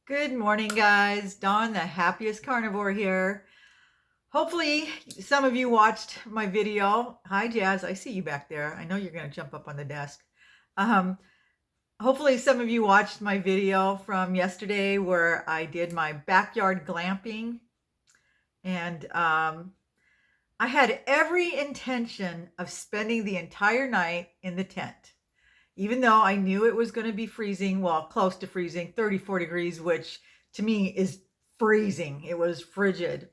Good morning, guys. Dawn, the happiest carnivore here. Hopefully, some of you watched my video. Hi, Jazz. I see you back there. I know you're going to jump up on the desk. Um, Hopefully, some of you watched my video from yesterday where I did my backyard glamping. And I had every intention of spending the entire night in the tent, even though I knew it was going to be freezing, well, close to freezing, 34 degrees, which to me is freezing. It was frigid.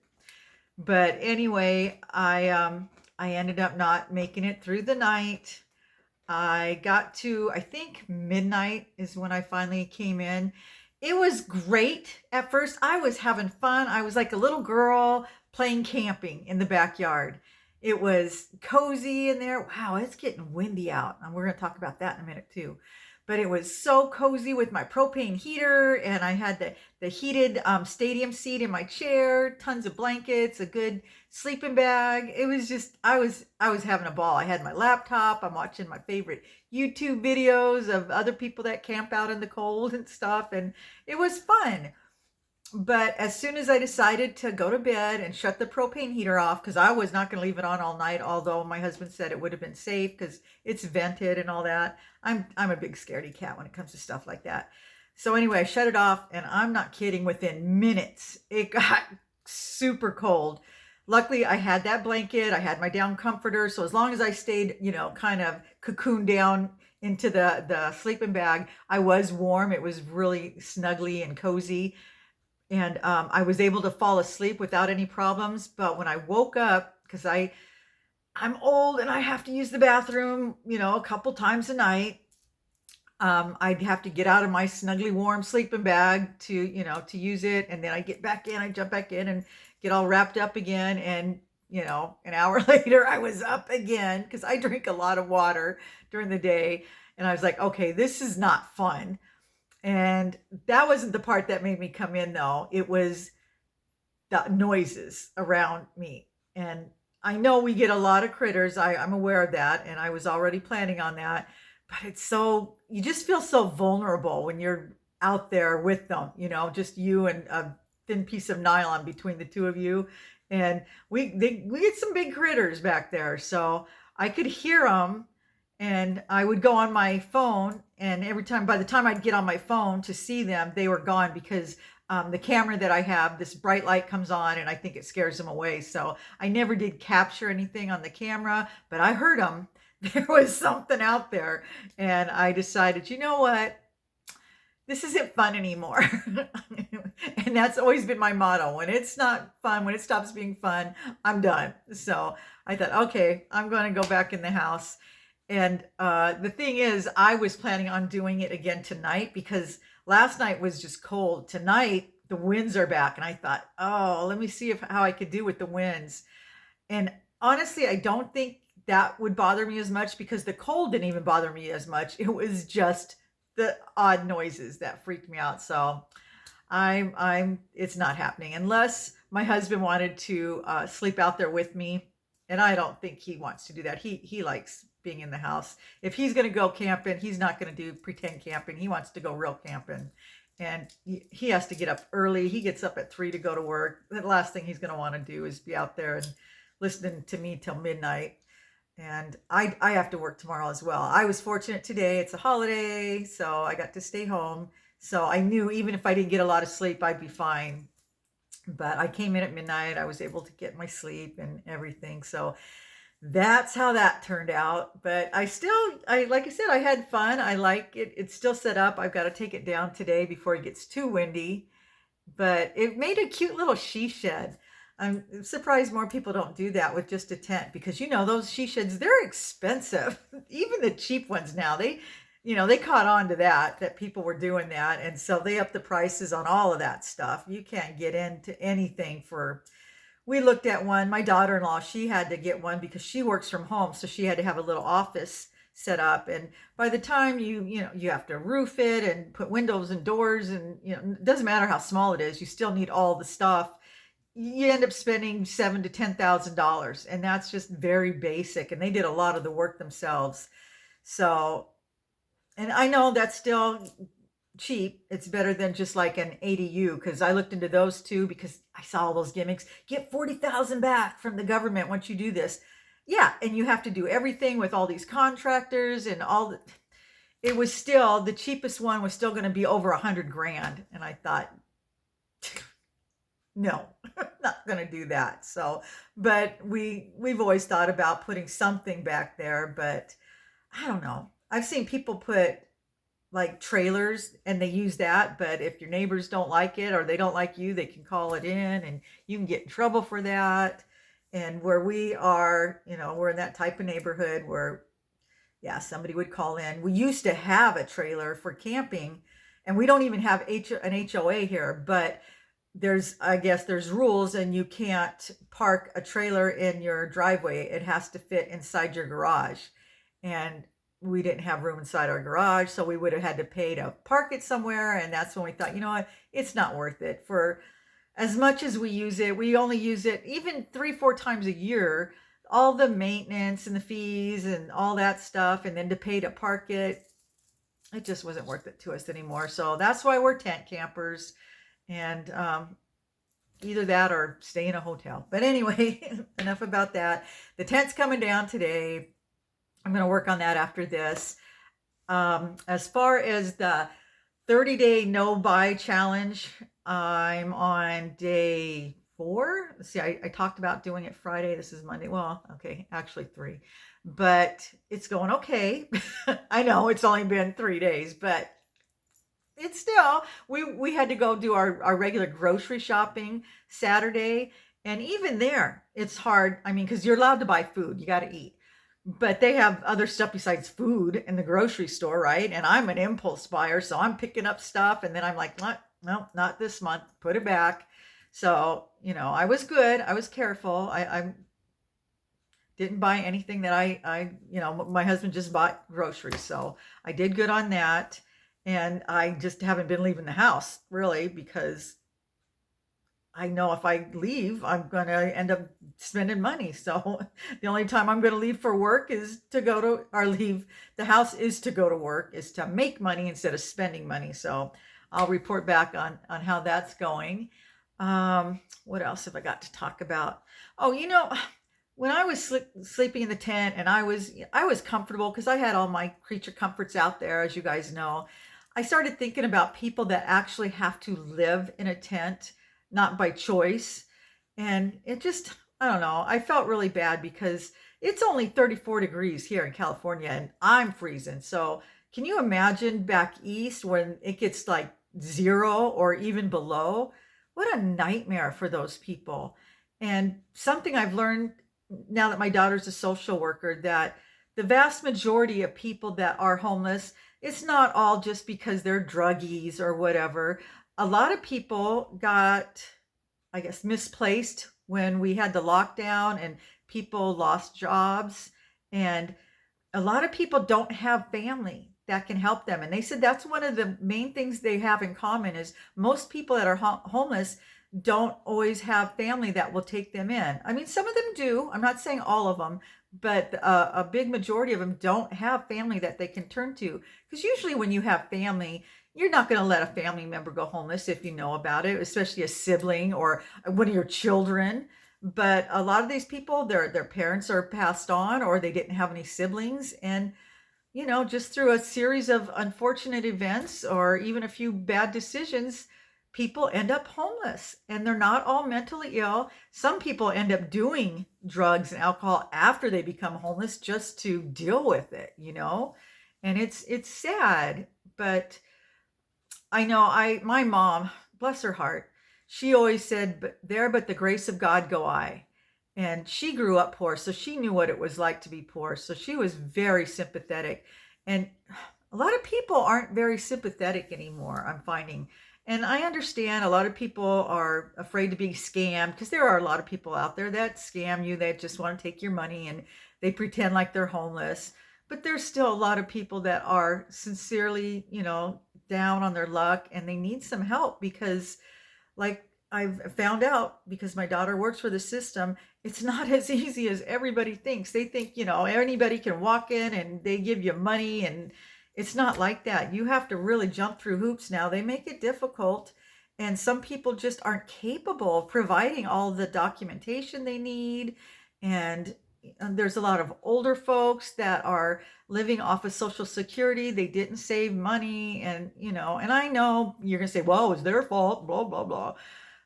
But anyway, I ended up not making it through the night. I got to, I think midnight is when I finally came in. It was great at first. I was having fun. I was like a little girl playing camping in the backyard. It was cozy in there. Wow, it's getting windy out. And we're going to talk about that in a minute too. But it was so cozy with my propane heater, and I had the heated stadium seat in my chair, tons of blankets, a good sleeping bag. It was just I was having a ball. I had my laptop. I'm watching my favorite YouTube videos of other people that camp out in the cold and stuff, and it was fun. But as soon as I decided to go to bed and shut the propane heater off, because I was not going to leave it on all night, although my husband said it would have been safe because it's vented and all that. I'm a big scaredy cat when it comes to stuff like that. So anyway, I shut it off, and I'm not kidding. Within minutes, it got super cold. Luckily, I had that blanket. I had my down comforter. So as long as I stayed, kind of cocooned down into the sleeping bag, I was warm. It was really snuggly and cozy, and I was able to fall asleep without any problems. But when I woke up, because I'm old and I have to use the bathroom, a couple times a night, I'd have to get out of my snugly warm sleeping bag to use it, and then I get back in, I jump back in and get all wrapped up again, and an hour later I was up again because I drink a lot of water during the day, and I was like, okay, this is not fun. And that wasn't the part that made me come in, though. It was the noises around me. And I know we get a lot of critters. I'm aware of that. And I was already planning on that. But you just feel so vulnerable when you're out there with them, just you and a thin piece of nylon between the two of you. And we get some big critters back there. So I could hear them, and I would go on my phone, and by the time I'd get on my phone to see them, they were gone because the camera that I have, this bright light comes on, and I think it scares them away. So I never did capture anything on the camera, but I heard them. There was something out there, and I decided, you know what? This isn't fun anymore. And that's always been my motto. When it's not fun, when it stops being fun, I'm done. So I thought, okay, I'm going to go back in the house. And the thing is, I was planning on doing it again tonight because last night was just cold. Tonight, the winds are back. And I thought, oh, let me see how I could do with the winds. And honestly, I don't think that would bother me as much because the cold didn't even bother me as much. It was just the odd noises that freaked me out. So it's not happening unless my husband wanted to sleep out there with me, and I don't think he wants to do that. He likes being in the house. If he's going to go camping, he's not going to do pretend camping. He wants to go real camping, and he has to get up early. He gets up at 3 to go to work. The last thing he's going to want to do is be out there and listening to me till midnight. And I have to work tomorrow as well. I was fortunate today. It's a holiday, so I got to stay home. So I knew even if I didn't get a lot of sleep, I'd be fine. But I came in at midnight. I was able to get my sleep and everything. So that's how that turned out. But like I said, I had fun. I like it. It's still set up. I've got to take it down today before it gets too windy. But it made a cute little she shed. I'm surprised more people don't do that with just a tent because those she sheds, they're expensive. Even the cheap ones now, they caught on to that people were doing that, and so they upped the prices on all of that stuff. You can't get into anything for. We looked at one. My daughter-in-law, she had to get one because she works from home, so she had to have a little office set up. And by the time you have to roof it and put windows and doors, and it doesn't matter how small it is, you still need all the stuff. You end up spending $7,000 to $10,000, and that's just very basic. And they did a lot of the work themselves. So, and I know that's still cheap. It's better than just like an ADU, because I looked into those too because I saw all those gimmicks. Get 40,000 back from the government once you do this. Yeah, and you have to do everything with all these contractors and all the, it was still the cheapest one was still going to be over 100 grand, and I thought, no, not going to do that. So, but we've always thought about putting something back there, but I don't know. I've seen people put like trailers and they use that, but if your neighbors don't like it or they don't like you, they can call it in and you can get in trouble for that. And where we are, we're in that type of neighborhood where, yeah, somebody would call in. We used to have a trailer for camping, and we don't even have an HOA here, but I guess there's rules, and you can't park a trailer in your driveway. It has to fit inside your garage. And we didn't have room inside our garage, so we would have had to pay to park it somewhere. And that's when we thought, you know what, it's not worth it. For as much as we use it, we only use it even 3-4 times a year. All the maintenance and the fees and all that stuff, and then to pay to park it, it just wasn't worth it to us anymore. So that's why we're tent campers, and either that or stay in a hotel. But anyway, enough about that. The tent's coming down today. I'm going to work on that after this. As far as the 30-day no buy challenge, I'm on day 4. Let's see, I talked about doing it Friday. This is Monday. Well, okay, actually 3, but it's going okay. I know it's only been 3 days, but it's still, we had to go do our regular grocery shopping Saturday. And even there, it's hard. I mean, because you're allowed to buy food, you got to eat. But they have other stuff besides food in the grocery store, right? And I'm an impulse buyer, so I'm picking up stuff. And then I'm like, what? No, not this month. Put it back. So, I was good. I was careful. I didn't buy anything that my husband just bought groceries. So I did good on that. And I just haven't been leaving the house really, because I know if I leave, I'm going to end up spending money. So the only time I'm going to leave for work is to go to, or leave the house is to go to work, is to make money instead of spending money. So I'll report back on how that's going. What else have I got to talk about? Oh, when I was sleeping in the tent and I was comfortable because I had all my creature comforts out there, as you guys know, I started thinking about people that actually have to live in a tent, not by choice. And it just, I don't know, I felt really bad because it's only 34 degrees here in California and I'm freezing. So can you imagine back east when it gets like 0 or even below? What a nightmare for those people. And something I've learned now that my daughter's a social worker, that the vast majority of people that are homeless, it's not all just because they're druggies or whatever. A lot of people got, I guess, misplaced when we had the lockdown and people lost jobs. And a lot of people don't have family that can help them. And they said that's one of the main things they have in common is most people that are homeless don't always have family that will take them in. I mean, some of them do. I'm not saying all of them, but a big majority of them don't have family that they can turn to. Because usually when you have family, you're not going to let a family member go homeless if you know about it, especially a sibling or one of your children. But a lot of these people, their parents are passed on or they didn't have any siblings. And, just through a series of unfortunate events or even a few bad decisions, people end up homeless, and they're not all mentally ill. Some people end up doing drugs and alcohol after they become homeless just to deal with it, and it's sad. But I know my mom, bless her heart, she always said, but the grace of God go I. And she grew up poor, so she knew what it was like to be poor. So she was very sympathetic. And a lot of people aren't very sympathetic anymore, I'm finding. And I understand a lot of people are afraid to be scammed, because there are a lot of people out there that scam you, that just want to take your money and they pretend like they're homeless. But there's still a lot of people that are sincerely, down on their luck and they need some help, because like I've found out, because my daughter works for the system, it's not as easy as everybody thinks. They think, anybody can walk in and they give you money and It's not like that. You have to really jump through hoops now. They make it difficult, and some people just aren't capable of providing all the documentation they need. And there's a lot of older folks that are living off of Social Security. They didn't save money, and and I know you're gonna say, "Well, it's their fault," blah blah blah.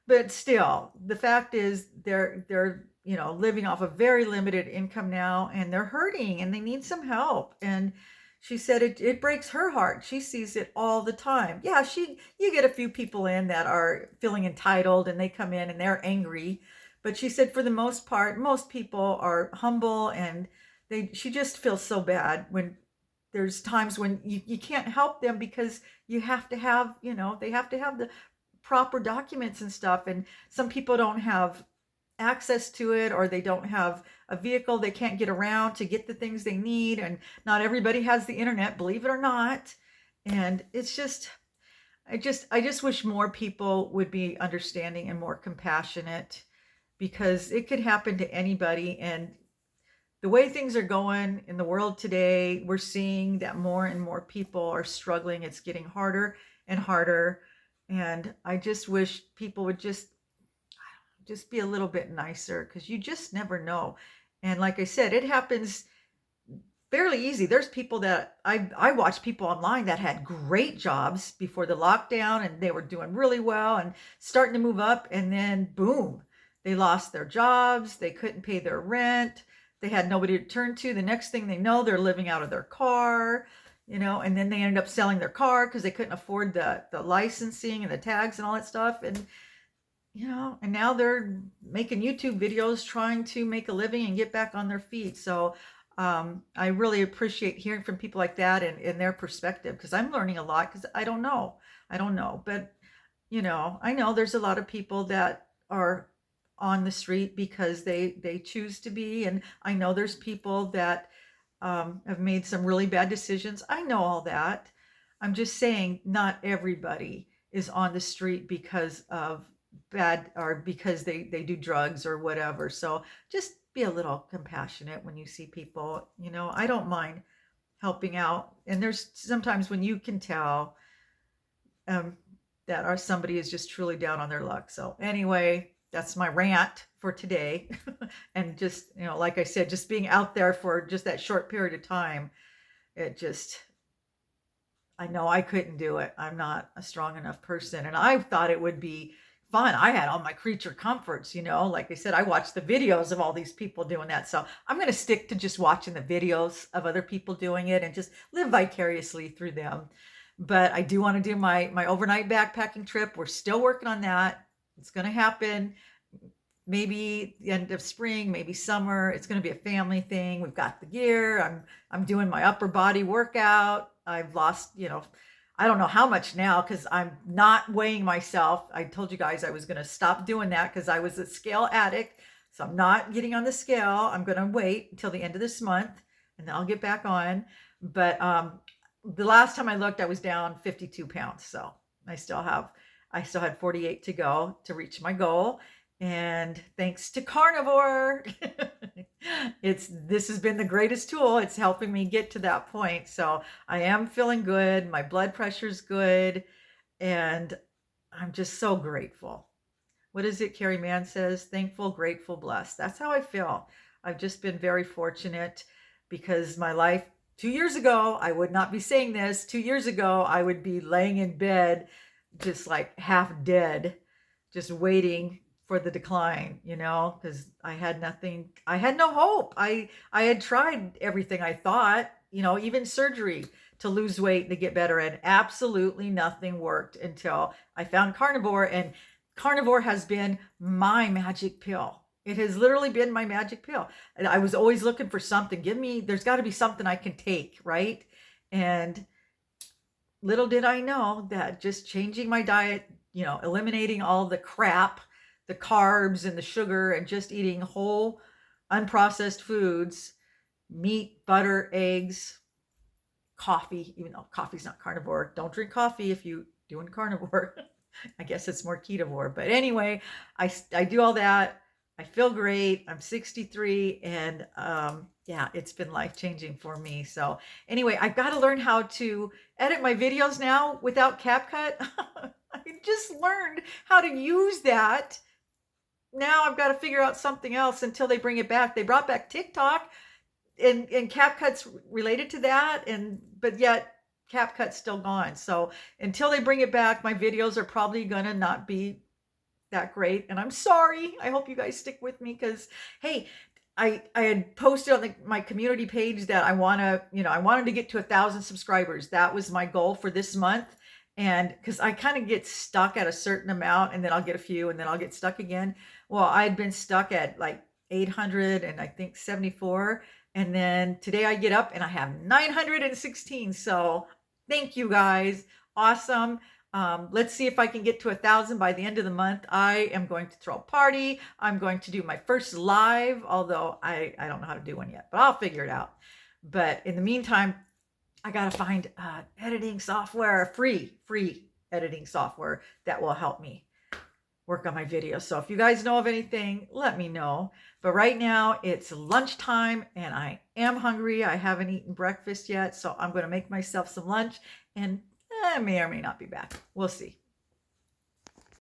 But still, the fact is they're living off a very limited income now, and they're hurting and they need some help. And she said it breaks her heart. She sees it all the time. Yeah, you get a few people in that are feeling entitled and they come in and they're angry. But she said for the most part, most people are humble, and she just feels so bad when there's times when you can't help them because you have to have, they have to have the proper documents and stuff. And some people don't have access to it, or they don't have a vehicle, they can't get around to get the things they need, and not everybody has the internet, believe it or not. And it's just I just wish more people would be understanding and more compassionate, because it could happen to anybody. And the way things are going in the world today, we're seeing that more and more people are struggling. It's getting harder and harder. And I just wish people would just be a little bit nicer, because you just never know. And like I said, it happens fairly easy. There's people that I watch people online that had great jobs before the lockdown, and they were doing really well and starting to move up, and then boom, they lost their jobs, they couldn't pay their rent, they had nobody to turn to. The next thing they know, they're living out of their car, and then they ended up selling their car because they couldn't afford the licensing and the tags and all that stuff. And now they're making YouTube videos trying to make a living and get back on their feet. So I really appreciate hearing from people like that and their perspective, because I'm learning a lot, because I don't know. But, I know there's a lot of people that are on the street because they choose to be. And I know there's people that have made some really bad decisions. I know all that. I'm just saying not everybody is on the street because of bad, or because they do drugs or whatever. So just be a little compassionate when you see people. I don't mind helping out. And there's sometimes when you can tell um, that somebody is just truly down on their luck. So anyway, that's my rant for today. And just, like I said, just being out there for just that short period of time, I know I couldn't do it. I'm not a strong enough person. And I thought it would be fun. I had all my creature comforts, like I said, I watched the videos of all these people doing that. So I'm going to stick to just watching the videos of other people doing it and just live vicariously through them. But I do want to do my overnight backpacking trip. We're still working on that. It's going to happen. Maybe the end of spring, maybe summer. It's going to be a family thing. We've got the gear. I'm doing my upper body workout. I've lost, I don't know how much now, because I'm not weighing myself. I told you guys I was going to stop doing that because I was a scale addict. So I'm not getting on the scale. I'm going to wait until the end of this month, and then I'll get back on. But the last time I looked, I was down 52 pounds. So I still had 48 to go to reach my goal. And thanks to carnivore, this has been the greatest tool. It's helping me get to that point. So I am feeling good. My blood pressure's good. And I'm just so grateful. What is it Carrie Mann says? Thankful, grateful, blessed. That's how I feel. I've just been very fortunate, because my life 2 years ago, I would not be saying this. 2 years ago, I would be laying in bed, just like half dead, just waiting for the decline, because I had nothing. I had no hope. I had tried everything, I thought, even surgery to lose weight and to get better, and absolutely nothing worked until I found carnivore. And carnivore has been my magic pill. It has literally been my magic pill. And I was always looking for something. There's got to be something I can take, right? And little did I know that just changing my diet, eliminating all the crap, the carbs and the sugar, and just eating whole, unprocessed foods, meat, butter, eggs, coffee, even though coffee's not carnivore. Don't drink coffee if you're doing carnivore. I guess it's more ketovore. But anyway, I do all that. I feel great. I'm 63 and yeah, it's been life-changing for me. So anyway, I've got to learn how to edit my videos now without CapCut. I just learned how to use that. Now I've got to figure out something else until they bring it back. They brought back TikTok and CapCut's related to that, and but yet CapCut's still gone. So until they bring it back, my videos are probably gonna not be that great, and I'm sorry. I hope you guys stick with me because hey, I had posted on my community page that I want to, I wanted to get to 1,000 subscribers. That was my goal for this month. And because I kind of get stuck at a certain amount and then I'll get a few and then I'll get stuck again. Well, I'd been stuck at like 800 and I think 74. And then today I get up and I have 916. So thank you guys. Awesome. Let's see if I can get to 1,000 by the end of the month. I am going to throw a party. I'm going to do my first live, although I don't know how to do one yet, but I'll figure it out. But in the meantime, I got to find editing software, free editing software that will help me work on my videos. So if you guys know of anything, let me know. But right now it's lunchtime and I am hungry. I haven't eaten breakfast yet, so I'm going to make myself some lunch and I may or may not be back. We'll see.